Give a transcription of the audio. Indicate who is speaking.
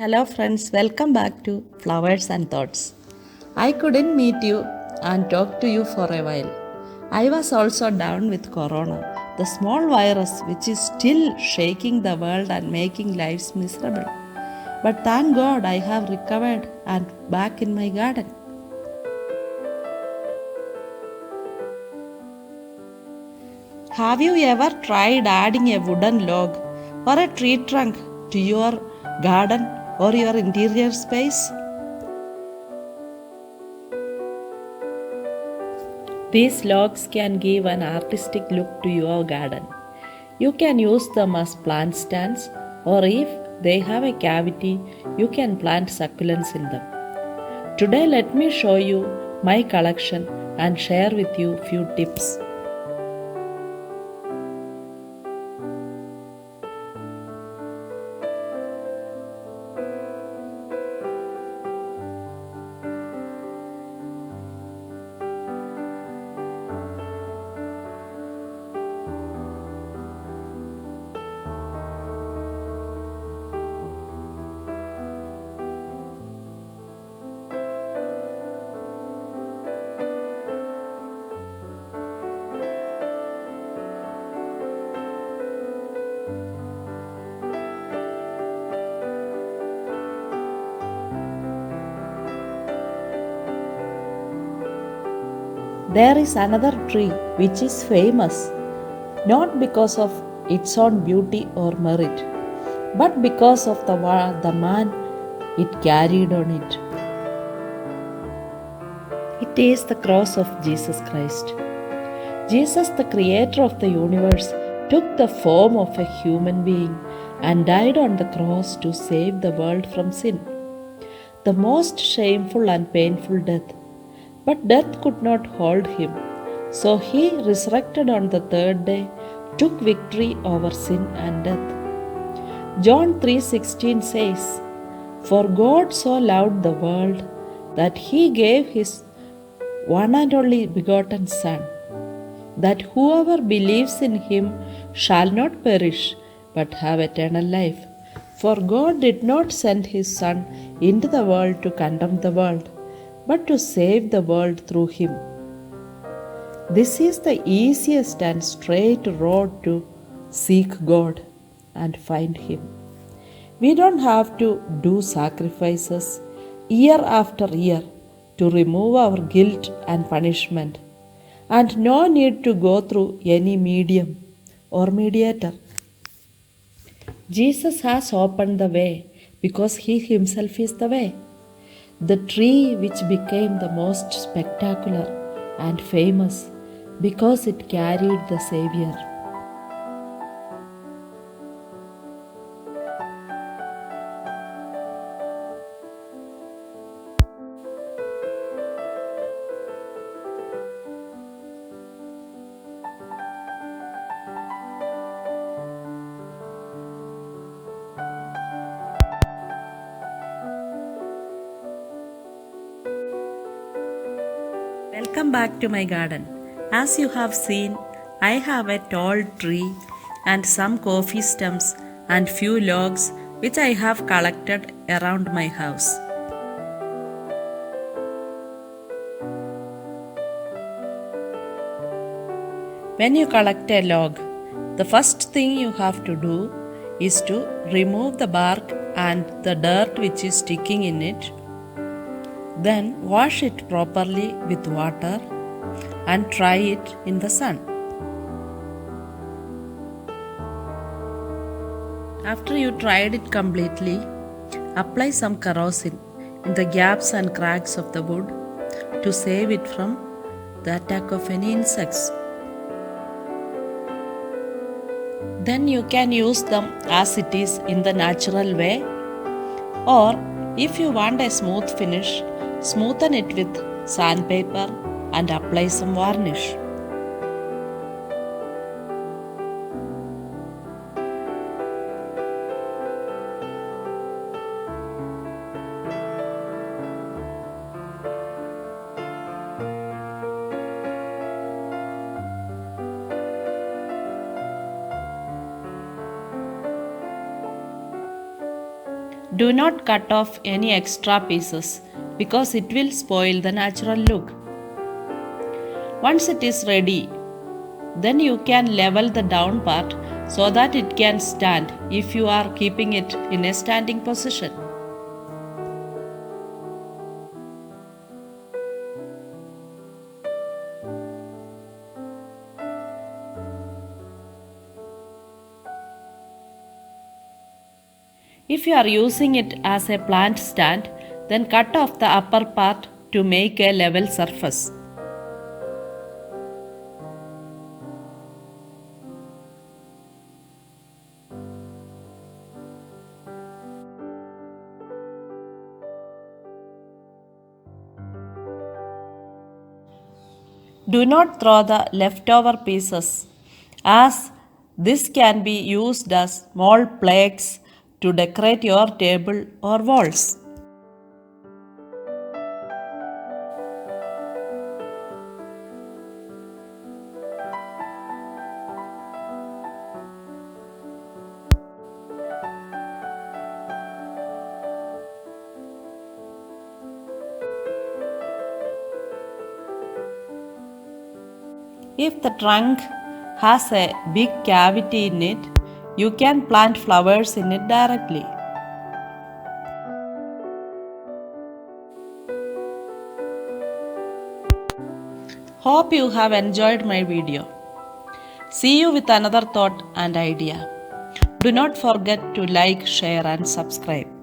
Speaker 1: Hello, friends, welcome back to Flowers and Thoughts. I couldn't meet you and talk to you for a while. I was also down with Corona, the small virus which is still shaking the world and making lives miserable. But thank God I have recovered and back in my garden. Have you ever tried adding a wooden log or a tree trunk to your garden or your interior space? These logs can give an artistic look to your garden. You can use them as plant stands, or if they have a cavity, you can plant succulents in them. Today, let me show you my collection and share with you few tips. There is another tree which is famous not because of its own beauty or merit, but because of the man it carried on it. It is the cross of Jesus Christ. Jesus, the creator of the universe, took the form of a human being and died on the cross to save the world from sin. The most shameful and painful death. But death could not hold him. So he resurrected on the third day, took victory over sin and death. John 3:16 says, "For God so loved the world that he gave his one and only begotten Son, that whoever believes in him shall not perish but have eternal life. For God did not send his Son into the world to condemn the world, but to save the world through him." This is the easiest and straight road to seek God and find him. We don't have to do sacrifices year after year to remove our guilt and punishment, and no need to go through any medium or mediator. Jesus has opened the way because he himself is the way. The tree which became the most spectacular and famous because it carried the Savior. Welcome back to my garden. As you have seen, I have a tall tree and some coffee stems and few logs which I have collected around my house. When you collect a log, the first thing you have to do is to remove the bark and the dirt which is sticking in it. Then wash it properly with water and dry it in the sun. After you dried it completely, apply some kerosene in the gaps and cracks of the wood to save it from the attack of any insects. Then you can use them as it is in the natural way, or if you want a smooth finish, smoothen it with sandpaper and apply some varnish. Do not cut off any extra pieces because it will spoil the natural look. Once it is ready, then you can level the down part so that it can stand if you are keeping it in a standing position. If you are using it as a plant stand, then cut off the upper part to make a level surface. Do not throw the leftover pieces, as this can be used as small plaques to decorate your table or walls. If the trunk has a big cavity in it, you can plant flowers in it directly. Hope you have enjoyed my video. See you with another thought and idea. Do not forget to like, share and subscribe.